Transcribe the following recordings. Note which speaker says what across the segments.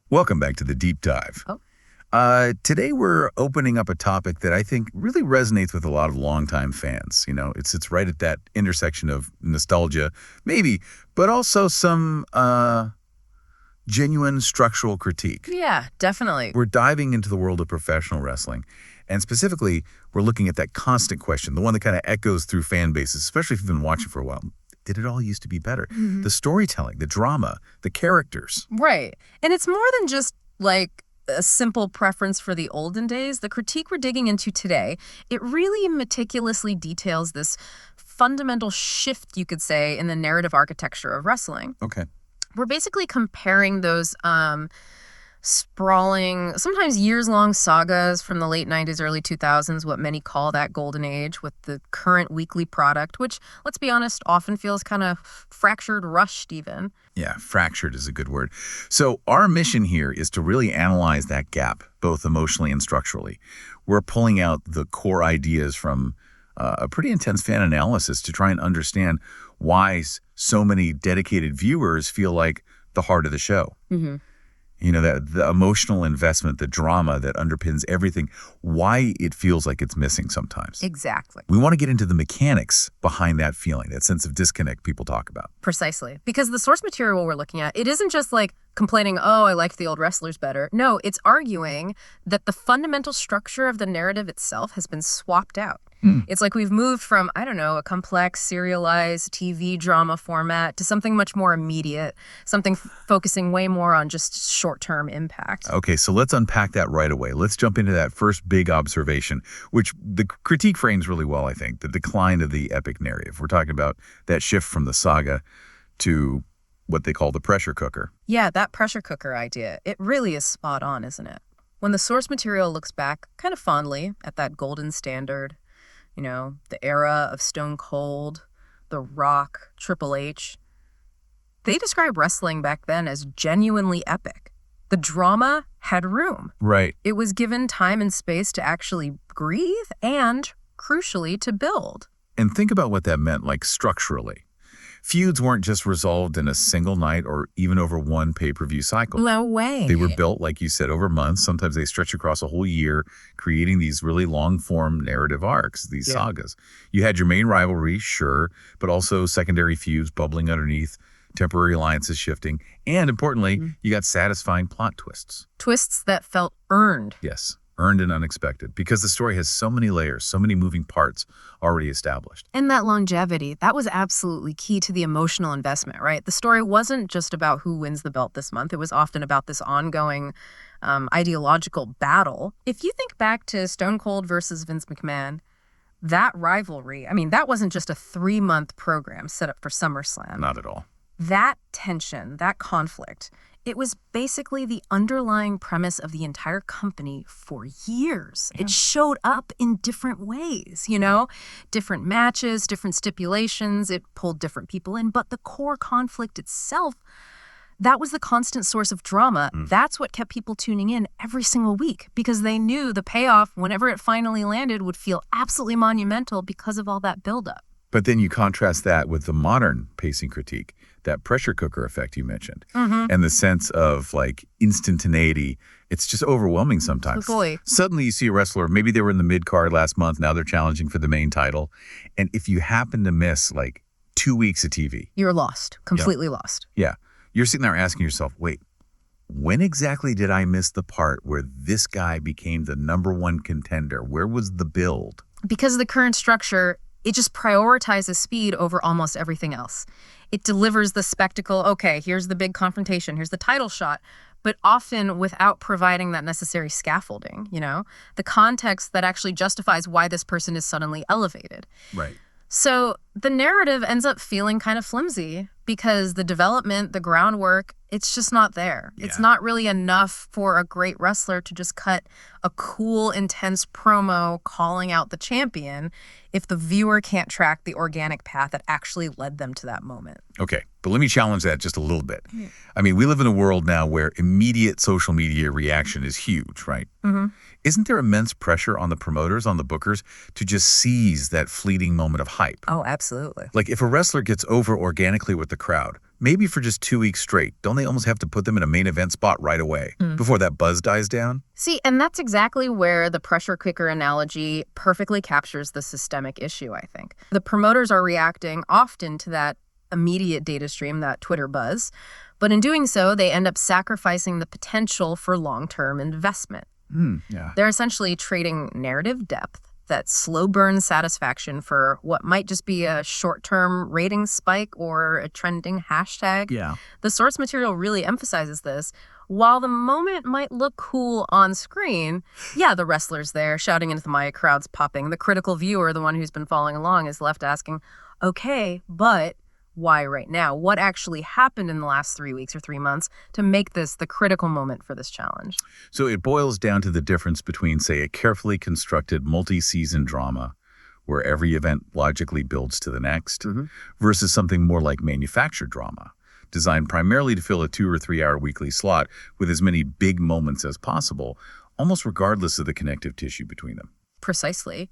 Speaker 1: Welcome back to the Deep Dive.
Speaker 2: Oh.
Speaker 1: Today we're opening up a topic that I think really resonates with a lot of longtime fans. You know, it sits right at that intersection of nostalgia, maybe, but also some genuine structural critique.
Speaker 2: Yeah, definitely.
Speaker 1: We're diving into the world of professional wrestling, and specifically, we're looking at that constant question, the one that kind of echoes through fan bases, especially if you've been watching for a while. Did it all used to be better?
Speaker 2: Mhm.
Speaker 1: The storytelling, the drama, the characters.
Speaker 2: Right. And it's more than just like a simple preference for the olden days. The critique we're digging into today, it really meticulously details this fundamental shift, you could say, in the narrative architecture of wrestling.
Speaker 1: Okay.
Speaker 2: We're basically comparing those sprawling, sometimes years-long sagas from the late 90s, early 2000s, what many call that golden age, with the current weekly product, which, let's be honest, often feels kind of fractured, rushed even.
Speaker 1: Yeah, fractured is a good word. So our mission here is to really analyze that gap, both emotionally and structurally. We're pulling out the core ideas from a pretty intense fan analysis to try and understand why so many dedicated viewers feel like the heart of the show.
Speaker 2: Mm-hmm.
Speaker 1: You know, that the emotional investment, the drama that underpins everything, why it feels like it's missing sometimes.
Speaker 2: Exactly.
Speaker 1: We want to get into the mechanics behind that feeling, that sense of disconnect people talk about.
Speaker 2: Precisely. Because the source material we're looking at, it isn't just like complaining, oh, I liked the old wrestlers better. No, it's arguing that the fundamental structure of the narrative itself has been swapped out. It's like we've moved from, I don't know, a complex, serialized TV drama format to something much more immediate, something focusing way more on just short-term impact.
Speaker 1: Okay, so let's unpack that right away. Let's jump into that first big observation, which the critique frames really well, I think, the decline of the epic narrative. We're talking about that shift from the saga to what they call the pressure cooker.
Speaker 2: Yeah, that pressure cooker idea, it really is spot on, isn't it? When the source material looks back kind of fondly at that golden standard, you know, the era of Stone Cold, The Rock, Triple H, they describe wrestling back then as genuinely epic. The drama had room.
Speaker 1: Right.
Speaker 2: It was given time and space to actually breathe and, crucially, to build.
Speaker 1: And think about what that meant, like structurally. Feuds weren't just resolved in a single night or even over one pay-per-view cycle.
Speaker 2: No way.
Speaker 1: They were built, like you said, over months. Sometimes they stretch across a whole year, creating these really long-form narrative arcs, these sagas. You had your main rivalry, sure, but also secondary feuds bubbling underneath, temporary alliances shifting, and importantly, you got satisfying plot twists.
Speaker 2: Twists that felt earned.
Speaker 1: Yes, earned and unexpected, because the story has so many layers, so many moving parts already established.
Speaker 2: And that longevity, that was absolutely key to the emotional investment, right? The story wasn't just about who wins the belt this month. It was often about this ongoing ideological battle. If you think back to Stone Cold versus Vince McMahon, that rivalry, I mean, that wasn't just a 3-month program set up for SummerSlam.
Speaker 1: Not at all.
Speaker 2: That tension, that conflict, it was basically the underlying premise of the entire company for years. It showed up in different ways, you know, different matches, different stipulations. It pulled different people in. But the core conflict itself, that was the constant source of drama. That's what kept people tuning in every single week because they knew the payoff, whenever it finally landed, would feel absolutely monumental because of all that buildup.
Speaker 1: But then you contrast that with the modern pacing critique, that pressure cooker effect you mentioned, and the sense of like instantaneity. It's just overwhelming sometimes.
Speaker 2: Totally.
Speaker 1: Suddenly you see a wrestler, maybe they were in the mid-card last month, now they're challenging for the main title. And if you happen to miss like 2 weeks of TV.
Speaker 2: You're lost, completely lost.
Speaker 1: Yeah. You're sitting there asking yourself, wait, when exactly did I miss the part where this guy became the #1 contender? Where was the build?
Speaker 2: Because of the current structure, it just prioritizes speed over almost everything else. It delivers the spectacle, okay, here's the big confrontation, here's the title shot, but often without providing that necessary scaffolding, you know? The context that actually justifies why this person is suddenly elevated.
Speaker 1: Right.
Speaker 2: So the narrative ends up feeling kind of flimsy because the development, the groundwork, it's just not there.
Speaker 1: Yeah.
Speaker 2: It's not really enough for a great wrestler to just cut a cool, intense promo calling out the champion if the viewer can't track the organic path that actually led them to that moment.
Speaker 1: Okay, but let me challenge that just a little bit. I mean, we live in a world now where immediate social media reaction is huge, right? Isn't there immense pressure on the promoters, on the bookers, to just seize that fleeting moment of hype?
Speaker 2: Oh, absolutely.
Speaker 1: Like if a wrestler gets over organically with the crowd, maybe for just 2 weeks straight. Don't they almost have to put them in a main event spot right away before that buzz dies down?
Speaker 2: See, and that's exactly where the pressure cooker analogy perfectly captures the systemic issue, I think. The promoters are reacting often to that immediate data stream, that Twitter buzz, but in doing so, they end up sacrificing the potential for long-term investment.
Speaker 1: Yeah.
Speaker 2: They're essentially trading narrative depth, that slow burn satisfaction, for what might just be a short-term rating spike or a trending hashtag.
Speaker 1: Yeah.
Speaker 2: The source material really emphasizes this. While the moment might look cool on screen, yeah, the wrestler's there shouting into the mic, crowds popping. The critical viewer, the one who's been following along, is left asking, okay, but why right now? What actually happened in the last 3 weeks or 3 months to make this the critical moment for this challenge?
Speaker 1: So it boils down to the difference between, say, a carefully constructed multi-season drama where every event logically builds to the next versus something more like manufactured drama, designed primarily to fill a 2 or 3 hour weekly slot with as many big moments as possible, almost regardless of the connective tissue between them.
Speaker 2: Precisely.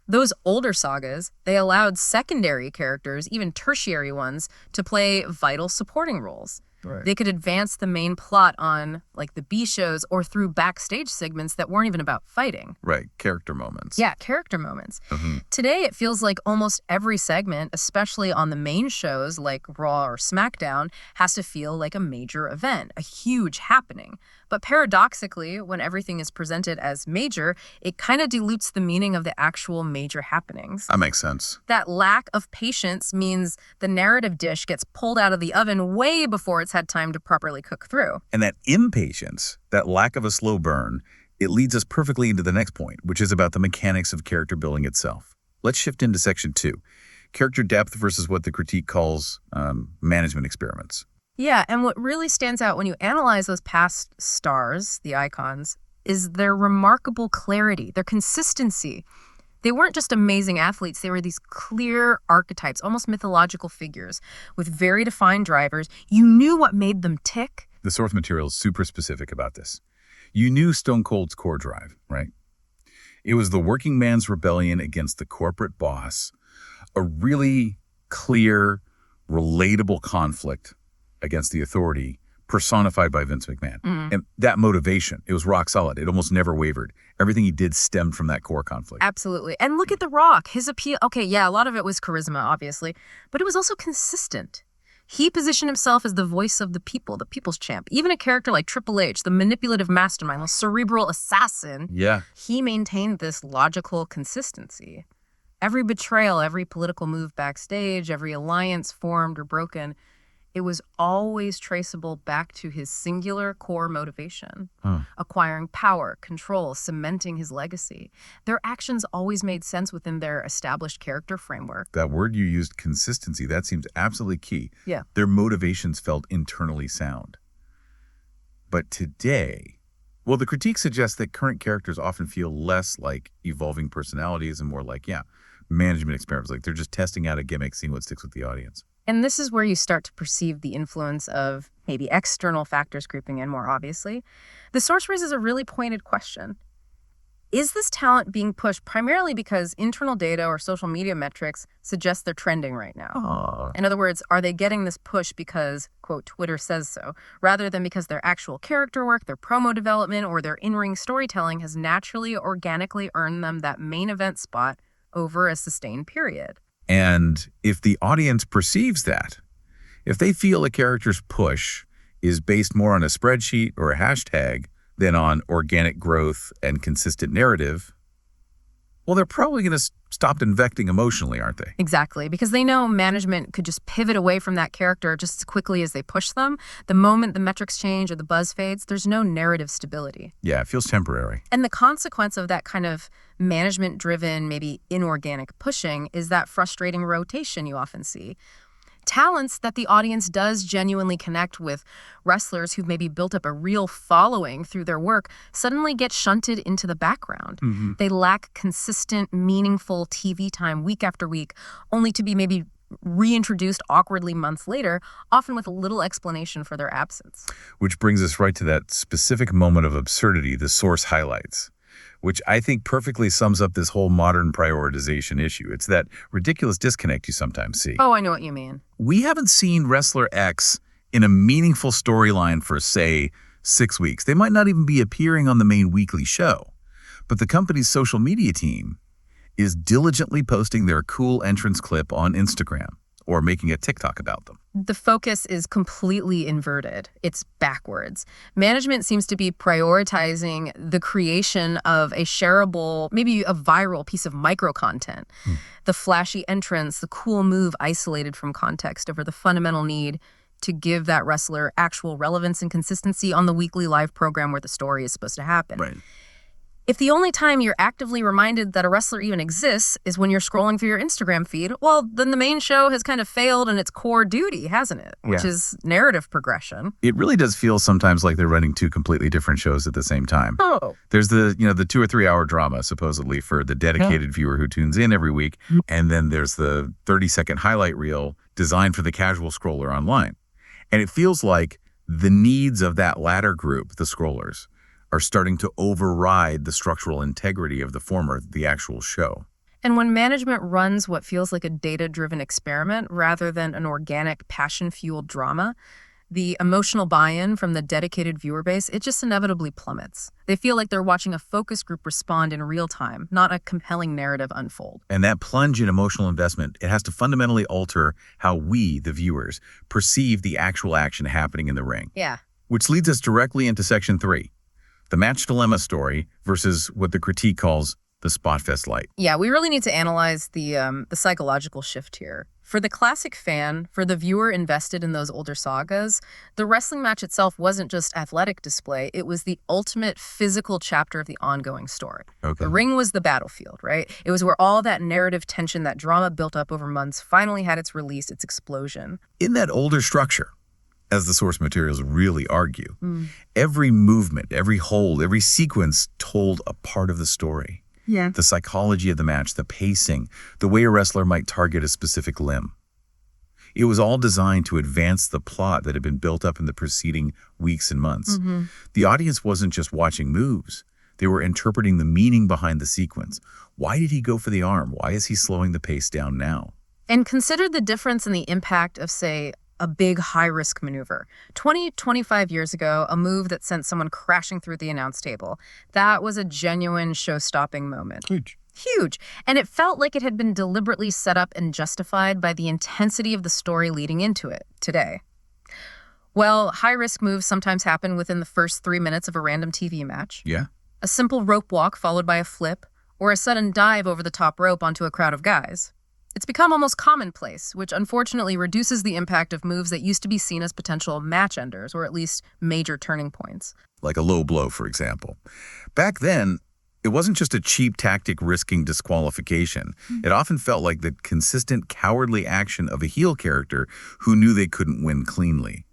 Speaker 2: Those older sagas, they allowed secondary characters, even tertiary ones, to play vital supporting roles.
Speaker 1: Right.
Speaker 2: They could advance the main plot on, like, the B shows or through backstage segments that weren't even about fighting.
Speaker 1: Right, character moments.
Speaker 2: Yeah, character moments. Today, it feels like almost every segment, especially on the main shows like Raw or SmackDown, has to feel like a major event, a huge happening. But paradoxically, when everything is presented as major, it kind of dilutes the meaning of the actual major happenings.
Speaker 1: That makes sense.
Speaker 2: That lack of patience means the narrative dish gets pulled out of the oven way before it's had time to properly cook through.
Speaker 1: And that impatience, that lack of a slow burn, it leads us perfectly into the next point, which is about the mechanics of character building itself. Let's shift into section 2, character depth versus what the critique calls management experiments.
Speaker 2: Yeah, and what really stands out when you analyze those past stars, the icons, is their remarkable clarity, their consistency. They weren't just amazing athletes, they were these clear archetypes, almost mythological figures with very defined drivers. You knew what made them tick.
Speaker 1: The source material is super specific about this. You knew Stone Cold's core drive, right? It was the working man's rebellion against the corporate boss, a really clear, relatable conflict against the authority personified by Vince McMahon. And that motivation, it was rock solid. It almost never wavered. Everything he did stemmed from that core conflict.
Speaker 2: Absolutely. And look at The Rock. His appeal, okay, yeah, a lot of it was charisma, obviously, but it was also consistent. He positioned himself as the voice of the people, the people's champ. Even a character like Triple H, the manipulative mastermind, the cerebral assassin, he maintained this logical consistency. Every betrayal, every political move backstage, every alliance formed or broken, it was always traceable back to his singular core motivation, acquiring power, control, cementing his legacy. Their actions always made sense within their established character framework.
Speaker 1: That word you used, consistency, that seems absolutely key.
Speaker 2: Yeah.
Speaker 1: Their motivations felt internally sound. But today, well, the critique suggests that current characters often feel less like evolving personalities and more like, management experiments. Like they're just testing out a gimmick, seeing what sticks with the audience.
Speaker 2: And this is where you start to perceive the influence of maybe external factors creeping in more obviously. The source raises a really pointed question. Is this talent being pushed primarily because internal data or social media metrics suggest they're trending right now? In other words, are they getting this push because, quote, Twitter says so, rather than because their actual character work, their promo development, or their in-ring storytelling has naturally, organically earned them that main event spot over a sustained period?
Speaker 1: And if the audience perceives that, if they feel a character's push is based more on a spreadsheet or a hashtag than on organic growth and consistent narrative, well, they're probably going to stop investing emotionally, aren't they?
Speaker 2: Exactly, because they know management could just pivot away from that character just as quickly as they push them. The moment the metrics change or the buzz fades, there's no narrative stability.
Speaker 1: Yeah, it feels temporary.
Speaker 2: And the consequence of that kind of management-driven, maybe inorganic pushing is that frustrating rotation you often see. Talents that the audience does genuinely connect with, wrestlers who've maybe built up a real following through their work, suddenly get shunted into the background. They lack consistent, meaningful TV time week after week, only to be maybe reintroduced awkwardly months later, often with little explanation for their absence.
Speaker 1: Which brings us right to that specific moment of absurdity the source highlights. which I think perfectly sums up this whole modern prioritization issue. It's that ridiculous disconnect you sometimes see.
Speaker 2: Oh, I know what you mean.
Speaker 1: We haven't seen Wrestler X in a meaningful storyline for, say, 6 weeks. They might not even be appearing on the main weekly show. But the company's social media team is diligently posting their cool entrance clip on Instagram or making a TikTok about them.
Speaker 2: The focus is completely inverted. It's backwards. Management seems to be prioritizing the creation of a shareable, maybe a viral piece of micro content. The flashy entrance, the cool move isolated from context over the fundamental need to give that wrestler actual relevance and consistency on the weekly live program where the story is supposed to happen.
Speaker 1: Right.
Speaker 2: If the only time you're actively reminded that a wrestler even exists is when you're scrolling through your Instagram feed, well, then the main show has kind of failed in its core duty, hasn't it? Which is narrative progression.
Speaker 1: It really does feel sometimes like they're running two completely different shows at the same time.
Speaker 2: Oh.
Speaker 1: There's the 2 or 3 hour drama, supposedly, for the dedicated viewer who tunes in every week. And then there's the 30-second highlight reel designed for the casual scroller online. And it feels like the needs of that latter group, the scrollers, are starting to override the structural integrity of the former, the actual show.
Speaker 2: And when management runs what feels like a data-driven experiment rather than an organic, passion-fueled drama, the emotional buy-in from the dedicated viewer base, it just inevitably plummets. They feel like they're watching a focus group respond in real time, not a compelling narrative unfold.
Speaker 1: And that plunge in emotional investment, it has to fundamentally alter how we, the viewers, perceive the actual action happening in the ring.
Speaker 2: Yeah.
Speaker 1: Which leads us directly into Section 3. The match dilemma story versus what the critique calls the Spotfest light.
Speaker 2: Yeah, we really need to analyze the psychological shift here. For the classic fan, for the viewer invested in those older sagas, the wrestling match itself wasn't just athletic display, it was the ultimate physical chapter of the ongoing story.
Speaker 1: Okay.
Speaker 2: The ring was the battlefield, right? It was where all that narrative tension, that drama built up over months, finally had its release, its explosion.
Speaker 1: In that older structure, as the source materials really argue, every movement, every hold, every sequence told a part of the story.
Speaker 2: Yeah.
Speaker 1: The psychology of the match, the pacing, the way a wrestler might target a specific limb. It was all designed to advance the plot that had been built up in the preceding weeks and months. The audience wasn't just watching moves. They were interpreting the meaning behind the sequence. Why did he go for the arm? Why is he slowing the pace down now?
Speaker 2: And consider the difference in the impact of, say, a big high-risk maneuver. 25 years ago, a move that sent someone crashing through the announce table. That was a genuine show-stopping moment. Huge. And it felt like it had been deliberately set up and justified by the intensity of the story leading into it today. Well, high-risk moves sometimes happen within the first 3 minutes of a random TV match.
Speaker 1: Yeah.
Speaker 2: A simple rope walk followed by a flip, or a sudden dive over the top rope onto a crowd of guys. It's become almost commonplace, which unfortunately reduces the impact of moves that used to be seen as potential match enders, or at least major turning points.
Speaker 1: Like a low blow, for example. Back then, it wasn't just a cheap tactic risking disqualification. It often felt like the consistent cowardly action of a heel character who knew they couldn't win cleanly.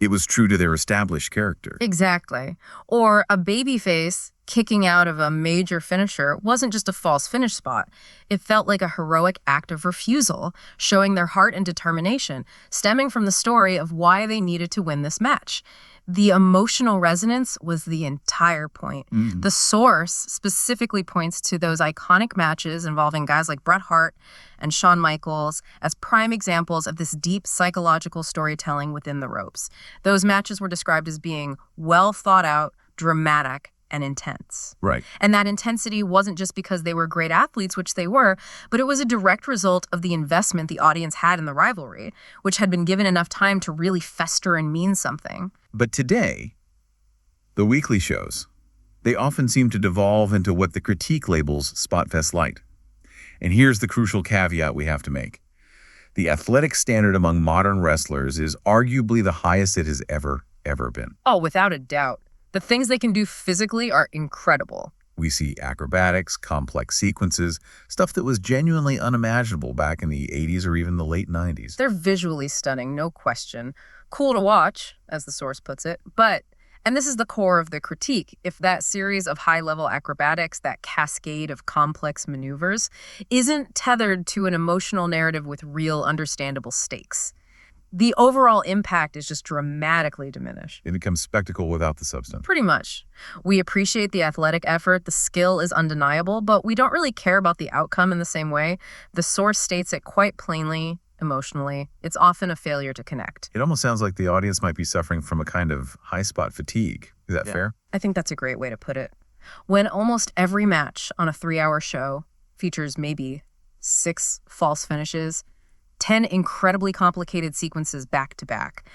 Speaker 1: It was true to their established character.
Speaker 2: Exactly. Or a babyface kicking out of a major finisher wasn't just a false finish spot. It felt like a heroic act of refusal, showing their heart and determination, stemming from the story of why they needed to win this match. The emotional resonance was the entire point. The source specifically points to those iconic matches involving guys like Bret Hart and Shawn Michaels as prime examples of this deep psychological storytelling within the ropes. Those matches were described as being well thought out, dramatic, and intense.
Speaker 1: Right.
Speaker 2: And that intensity wasn't just because they were great athletes, which they were, but it was a direct result of the investment the audience had in the rivalry, which had been given enough time to really fester and mean something.
Speaker 1: But today, the weekly shows, they often seem to devolve into what the critique labels Spotfest light. And here's the crucial caveat we have to make. The athletic standard among modern wrestlers is arguably the highest it has ever been.
Speaker 2: Oh, without a doubt. The things they can do physically are incredible.
Speaker 1: We see acrobatics, complex sequences, stuff that was genuinely unimaginable back in the 80s or even the late 90s.
Speaker 2: They're visually stunning, no question. Cool to watch, as the source puts it, but, and this is the core of the critique, if that series of high-level acrobatics, that cascade of complex maneuvers, isn't tethered to an emotional narrative with real understandable stakes, The overall impact is just dramatically diminished.
Speaker 1: It becomes spectacle without the substance.
Speaker 2: Pretty much. We appreciate the athletic effort, the skill is undeniable, but we don't really care about the outcome in the same way. The source states it quite plainly, emotionally. It's often a failure to connect.
Speaker 1: It almost sounds like the audience might be suffering from a kind of high spot fatigue. Is that fair?
Speaker 2: I think that's a great way to put it. When almost every match on a 3-hour show features maybe 6 false finishes, 10 incredibly complicated sequences back to back,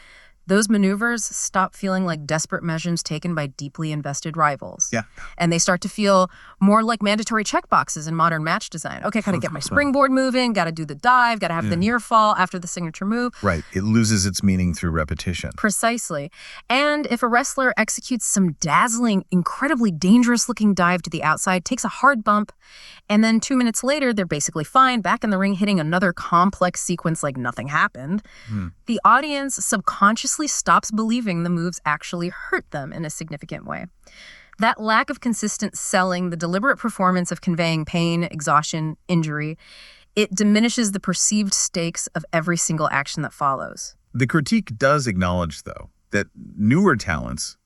Speaker 2: those maneuvers stop feeling like desperate measures taken by deeply invested rivals.
Speaker 1: Yeah.
Speaker 2: And they start to feel more like mandatory checkboxes in modern match design. Okay, gotta get my springboard moving, gotta do the dive, gotta have the near fall after the signature move.
Speaker 1: Right. It loses its meaning through repetition.
Speaker 2: Precisely. And if a wrestler executes some dazzling, incredibly dangerous-looking dive to the outside, takes a hard bump, and then 2 minutes later, they're basically fine, back in the ring hitting another complex sequence like nothing happened, the audience subconsciously stops believing the moves actually hurt them in a significant way. That lack of consistent selling, the deliberate performance of conveying pain, exhaustion, injury, it diminishes the perceived stakes of every single action that follows.
Speaker 1: The critique does acknowledge, though, that newer talents,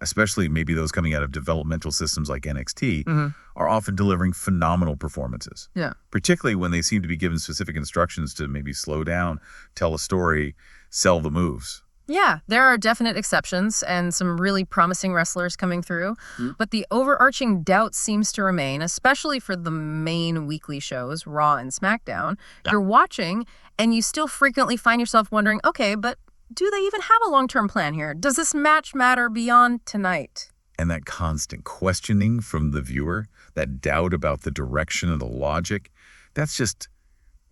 Speaker 1: especially maybe those coming out of developmental systems like NXT, are often delivering phenomenal performances.
Speaker 2: Yeah.
Speaker 1: Particularly when they seem to be given specific instructions to maybe slow down, tell a story, sell the moves.
Speaker 2: Yeah, there are definite exceptions and some really promising wrestlers coming through, but the overarching doubt seems to remain, especially for the main weekly shows, Raw and SmackDown. You're watching, and you still frequently find yourself wondering, okay, but do they even have a long-term plan here? Does this match matter beyond tonight?
Speaker 1: And that constant questioning from the viewer, that doubt about the direction of the logic, that's just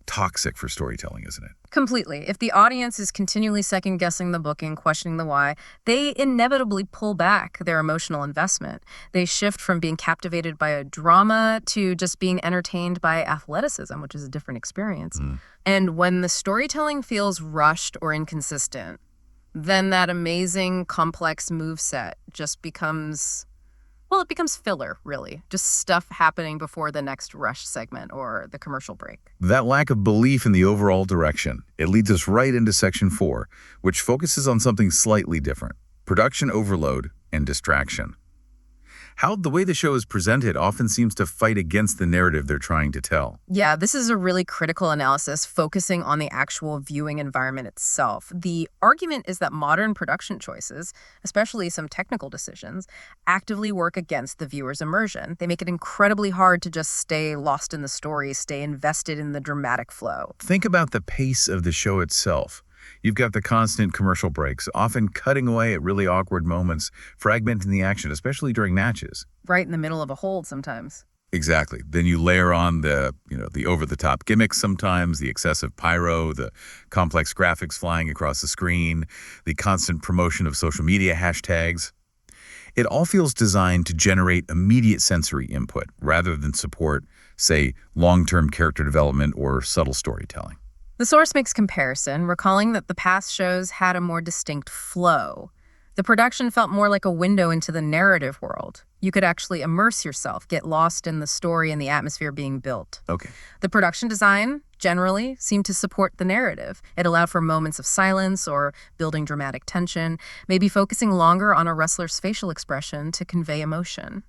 Speaker 1: toxic for storytelling, isn't it?
Speaker 2: Completely. If the audience is continually second-guessing the booking, questioning the why, they inevitably pull back their emotional investment. They shift from being captivated by a drama to just being entertained by athleticism, which is a different experience. And when the storytelling feels rushed or inconsistent, then that amazing, complex moveset just becomes... well, it becomes filler, really. Just stuff happening before the next rush segment or the commercial break.
Speaker 1: That lack of belief in the overall direction, it leads us right into Section 4, which focuses on something slightly different: production overload and distraction. How the way the show is presented often seems to fight against the narrative they're trying to tell.
Speaker 2: Yeah, this is a really critical analysis focusing on the actual viewing environment itself. The argument is that modern production choices, especially some technical decisions, actively work against the viewer's immersion. They make it incredibly hard to just stay lost in the story, stay invested in the dramatic flow.
Speaker 1: Think about the pace of the show itself. You've got the constant commercial breaks, often cutting away at really awkward moments, fragmenting the action, especially during matches.
Speaker 2: Right in the middle of a hold sometimes.
Speaker 1: Exactly. Then you layer on the over-the-top gimmicks sometimes, the excessive pyro, the complex graphics flying across the screen, the constant promotion of social media hashtags. It all feels designed to generate immediate sensory input rather than support, say, long-term character development or subtle storytelling.
Speaker 2: The source makes comparison, recalling that the past shows had a more distinct flow. The production felt more like a window into the narrative world. You could actually immerse yourself, get lost in the story and the atmosphere being built.
Speaker 1: Okay.
Speaker 2: The production design, generally, seemed to support the narrative. It allowed for moments of silence or building dramatic tension, maybe focusing longer on a wrestler's facial expression to convey emotion.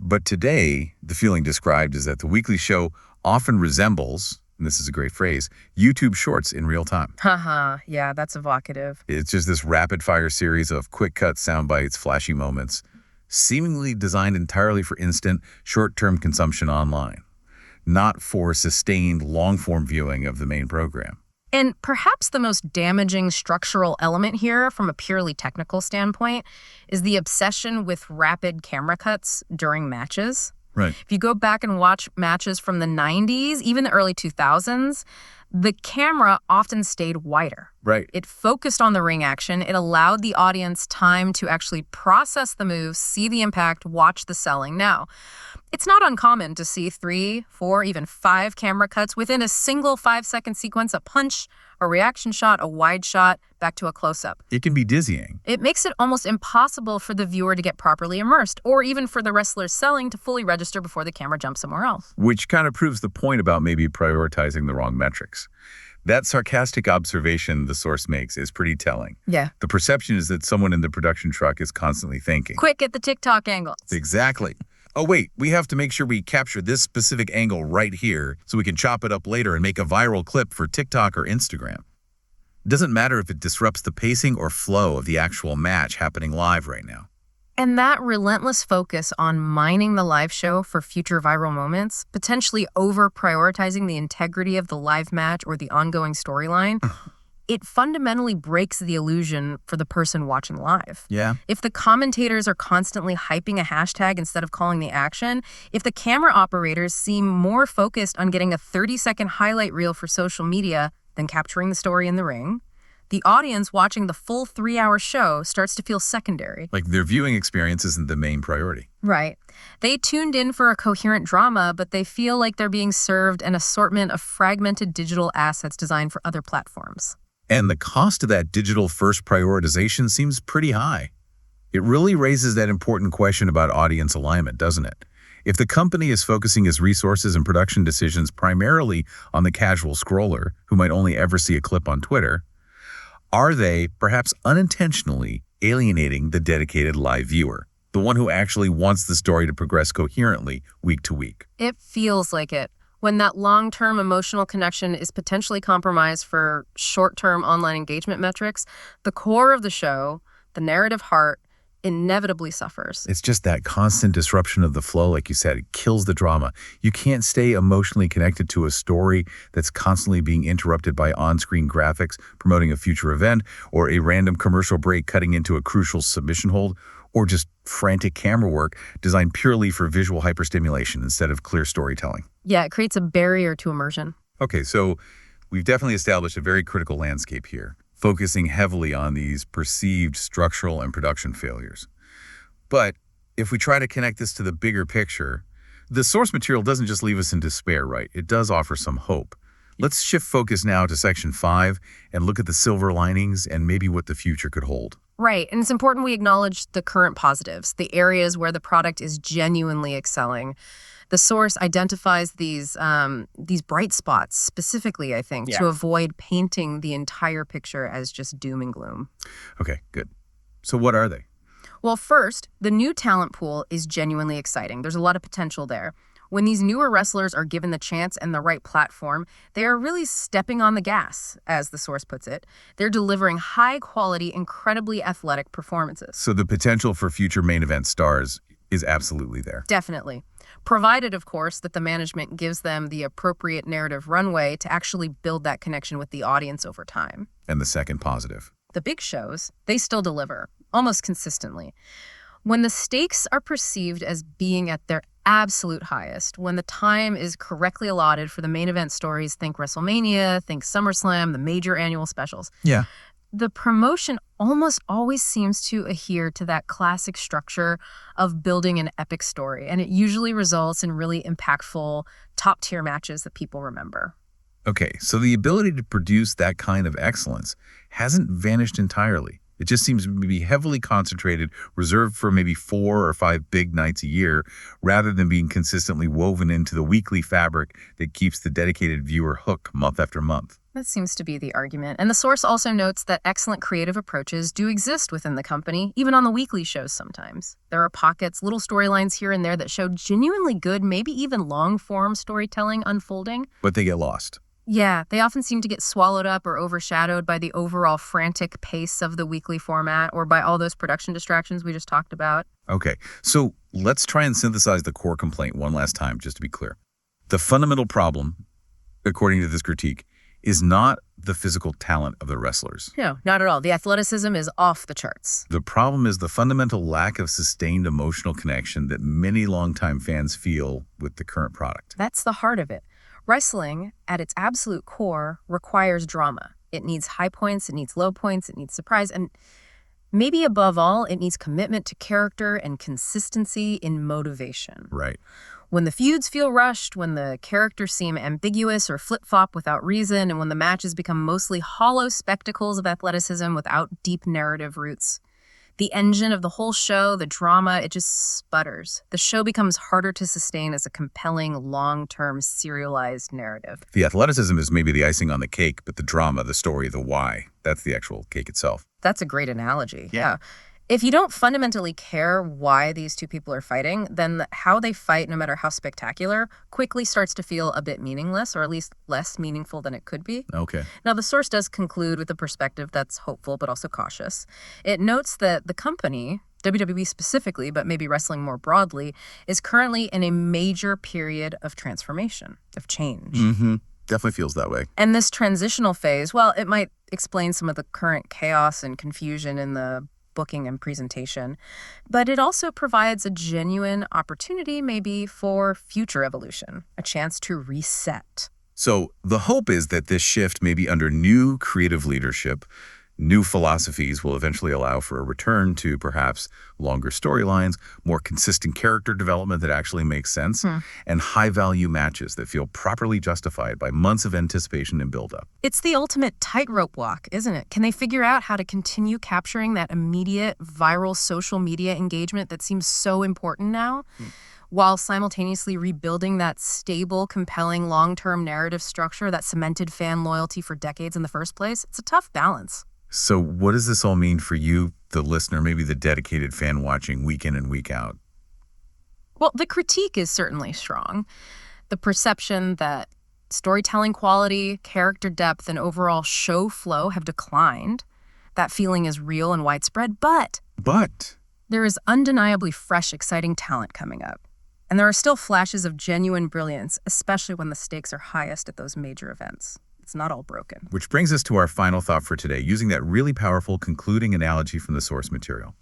Speaker 1: But today, the feeling described is that the weekly show often resembles, and this is a great phrase, YouTube Shorts in real time.
Speaker 2: Haha, yeah, that's evocative.
Speaker 1: It's just this rapid-fire series of quick-cut sound bites, flashy moments, seemingly designed entirely for instant, short-term consumption online, not for sustained, long-form viewing of the main program.
Speaker 2: And perhaps the most damaging structural element here, from a purely technical standpoint, is the obsession with rapid camera cuts during matches.
Speaker 1: Right.
Speaker 2: If you go back and watch matches from the 90s, even the early 2000s, the camera often stayed wider.
Speaker 1: Right.
Speaker 2: It focused on the ring action. It allowed the audience time to actually process the moves, see the impact, watch the selling. Now, it's not uncommon to see 3, 4, even 5 camera cuts within a single 5-second sequence: a punch, a reaction shot, a wide shot, back to a close-up.
Speaker 1: It can be dizzying.
Speaker 2: It makes it almost impossible for the viewer to get properly immersed, or even for the wrestler's selling to fully register before the camera jumps somewhere else.
Speaker 1: Which kind of proves the point about maybe prioritizing the wrong metrics. That sarcastic observation the source makes is pretty telling.
Speaker 2: Yeah.
Speaker 1: The perception is that someone in the production truck is constantly thinking.
Speaker 2: Quick at the TikTok angles.
Speaker 1: Exactly. Oh, wait, we have to make sure we capture this specific angle right here so we can chop it up later and make a viral clip for TikTok or Instagram. It doesn't matter if it disrupts the pacing or flow of the actual match happening live right now.
Speaker 2: And that relentless focus on mining the live show for future viral moments, potentially over prioritizing the integrity of the live match or the ongoing storyline, it fundamentally breaks the illusion for the person watching live.
Speaker 1: Yeah.
Speaker 2: If the commentators are constantly hyping a hashtag instead of calling the action, if the camera operators seem more focused on getting a 30-second highlight reel for social media than capturing the story in the ring, the audience watching the full 3-hour show starts to feel secondary.
Speaker 1: Like their viewing experience isn't the main priority.
Speaker 2: Right. They tuned in for a coherent drama, but they feel like they're being served an assortment of fragmented digital assets designed for other platforms.
Speaker 1: And the cost of that digital first prioritization seems pretty high. It really raises that important question about audience alignment, doesn't it? If the company is focusing its resources and production decisions primarily on the casual scroller, who might only ever see a clip on Twitter, are they, perhaps unintentionally, alienating the dedicated live viewer, the one who actually wants the story to progress coherently week to week?
Speaker 2: It feels like it. When that long-term emotional connection is potentially compromised for short-term online engagement metrics, the core of the show, the narrative heart, inevitably suffers.
Speaker 1: It's just that constant disruption of the flow, like you said, it kills the drama. You can't stay emotionally connected to a story that's constantly being interrupted by on-screen graphics promoting a future event, or a random commercial break cutting into a crucial submission hold, or just frantic camera work designed purely for visual hyperstimulation instead of clear storytelling.
Speaker 2: Yeah, it creates a barrier to immersion.
Speaker 1: Okay, so we've definitely established a very critical landscape here, focusing heavily on these perceived structural and production failures. But if we try to connect this to the bigger picture, the source material doesn't just leave us in despair, right? It does offer some hope. Let's shift focus now to Section 5 and look at the silver linings and maybe what the future could hold.
Speaker 2: Right, and it's important we acknowledge the current positives, the areas where the product is genuinely excelling. The source identifies these bright spots specifically, I think, to avoid painting the entire picture as just doom and gloom.
Speaker 1: Okay, good. So what are they?
Speaker 2: Well, first, the new talent pool is genuinely exciting. There's a lot of potential there. When these newer wrestlers are given the chance and the right platform, they are really stepping on the gas, as the source puts it. They're delivering high-quality, incredibly athletic performances.
Speaker 1: So the potential for future main event stars is absolutely there.
Speaker 2: Definitely. Provided, of course, that the management gives them the appropriate narrative runway to actually build that connection with the audience over time.
Speaker 1: And the second positive.
Speaker 2: The big shows, they still deliver, almost consistently. When the stakes are perceived as being at their absolute highest, when the time is correctly allotted for the main event stories, think WrestleMania, think SummerSlam, the major annual specials.
Speaker 1: Yeah.
Speaker 2: The promotion almost always seems to adhere to that classic structure of building an epic story, and it usually results in really impactful, top-tier matches that people remember.
Speaker 1: Okay, so the ability to produce that kind of excellence hasn't vanished entirely. It just seems to be heavily concentrated, reserved for maybe 4 or 5 big nights a year, rather than being consistently woven into the weekly fabric that keeps the dedicated viewer hooked month after month.
Speaker 2: That seems to be the argument. And the source also notes that excellent creative approaches do exist within the company, even on the weekly shows sometimes. There are pockets, little storylines here and there that show genuinely good, maybe even long-form storytelling unfolding.
Speaker 1: But they get lost.
Speaker 2: Yeah, they often seem to get swallowed up or overshadowed by the overall frantic pace of the weekly format or by all those production distractions we just talked about.
Speaker 1: Okay, so let's try and synthesize the core complaint one last time, just to be clear. The fundamental problem, according to this critique, is not the physical talent of the wrestlers.
Speaker 2: No, not at all. The athleticism is off the charts.
Speaker 1: The problem is the fundamental lack of sustained emotional connection that many longtime fans feel with the current product.
Speaker 2: That's the heart of it. Wrestling, at its absolute core, requires drama. It needs high points, it needs low points, it needs surprise, and maybe above all, it needs commitment to character and consistency in motivation.
Speaker 1: Right.
Speaker 2: When the feuds feel rushed, when the characters seem ambiguous or flip-flop without reason, and when the matches become mostly hollow spectacles of athleticism without deep narrative roots, The engine of the whole show, the drama, it just sputters. The show becomes harder to sustain as a compelling, long-term, serialized narrative.
Speaker 1: The athleticism is maybe the icing on the cake, but the drama, the story, the why, that's the actual cake itself.
Speaker 2: That's a great analogy.
Speaker 1: Yeah.
Speaker 2: If you don't fundamentally care why these two people are fighting, then how they fight, no matter how spectacular, quickly starts to feel a bit meaningless, or at least less meaningful than it could be.
Speaker 1: Okay.
Speaker 2: Now, the source does conclude with a perspective that's hopeful but also cautious. It notes that the company, WWE specifically, but maybe wrestling more broadly, is currently in a major period of transformation, of change.
Speaker 1: Mm-hmm. Definitely feels that way.
Speaker 2: And this transitional phase, well, it might explain some of the current chaos and confusion in the booking and presentation, but it also provides a genuine opportunity maybe for future evolution, a chance to reset.
Speaker 1: So the hope is that this shift, maybe under new creative leadership, new philosophies, will eventually allow for a return to perhaps longer storylines, more consistent character development that actually makes sense, and high-value matches that feel properly justified by months of anticipation and build-up.
Speaker 2: It's the ultimate tightrope walk, isn't it? Can they figure out how to continue capturing that immediate viral social media engagement that seems so important now, while simultaneously rebuilding that stable, compelling, long-term narrative structure that cemented fan loyalty for decades in the first place? It's a tough balance.
Speaker 1: So what does this all mean for you, the listener, maybe the dedicated fan watching week in and week out?
Speaker 2: Well, the critique is certainly strong. The perception that storytelling quality, character depth, and overall show flow have declined. That feeling is real and widespread, but there is undeniably fresh, exciting talent coming up. And there are still flashes of genuine brilliance, especially when the stakes are highest at those major events. It's not all broken.
Speaker 1: Which brings us to our final thought for today, using that really powerful concluding analogy from the source material.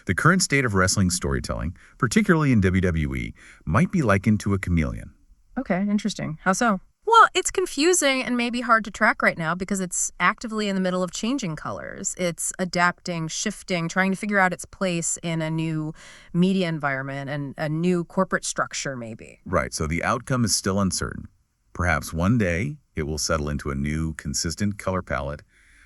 Speaker 1: The current state of wrestling storytelling, particularly in WWE, might be likened to a chameleon.
Speaker 2: Okay, interesting. How so? Well, it's confusing and maybe hard to track right now because it's actively in the middle of changing colors. It's adapting, shifting, trying to figure out its place in a new media environment and a new corporate structure, maybe.
Speaker 1: Right, so the outcome is still uncertain. Perhaps one day it will settle into a new, consistent color palette,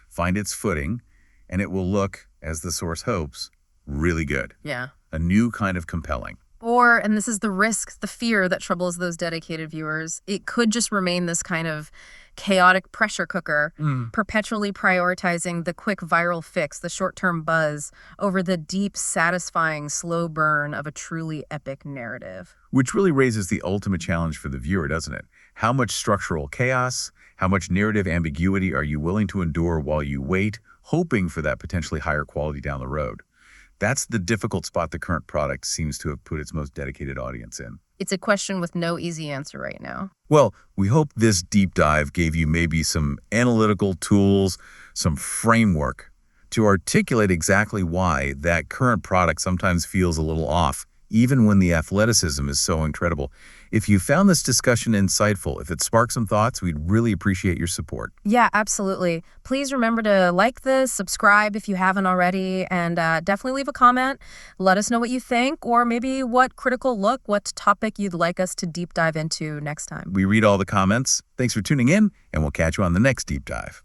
Speaker 1: find its footing, and it will look, as the source hopes, really good.
Speaker 2: Yeah.
Speaker 1: A new kind of compelling.
Speaker 2: Or, and this is the risk, the fear that troubles those dedicated viewers, it could just remain this kind of chaotic pressure cooker, perpetually prioritizing the quick viral fix, the short-term buzz, over the deep, satisfying, slow burn of a truly epic narrative.
Speaker 1: Which really raises the ultimate challenge for the viewer, doesn't it? How much structural chaos, how much narrative ambiguity are you willing to endure while you wait, hoping for that potentially higher quality down the road? That's the difficult spot the current product seems to have put its most dedicated audience in.
Speaker 2: It's a question with no easy answer right now.
Speaker 1: Well, we hope this deep dive gave you maybe some analytical tools, some framework to articulate exactly why that current product sometimes feels a little off, even when the athleticism is so incredible. If you found this discussion insightful, if it sparked some thoughts, we'd really appreciate your support.
Speaker 2: Yeah, absolutely. Please remember to like this, subscribe if you haven't already, and definitely leave a comment. Let us know what you think, or maybe what critical look, what topic you'd like us to deep dive into next time.
Speaker 1: We read all the comments. Thanks for tuning in, and we'll catch you on the next deep dive.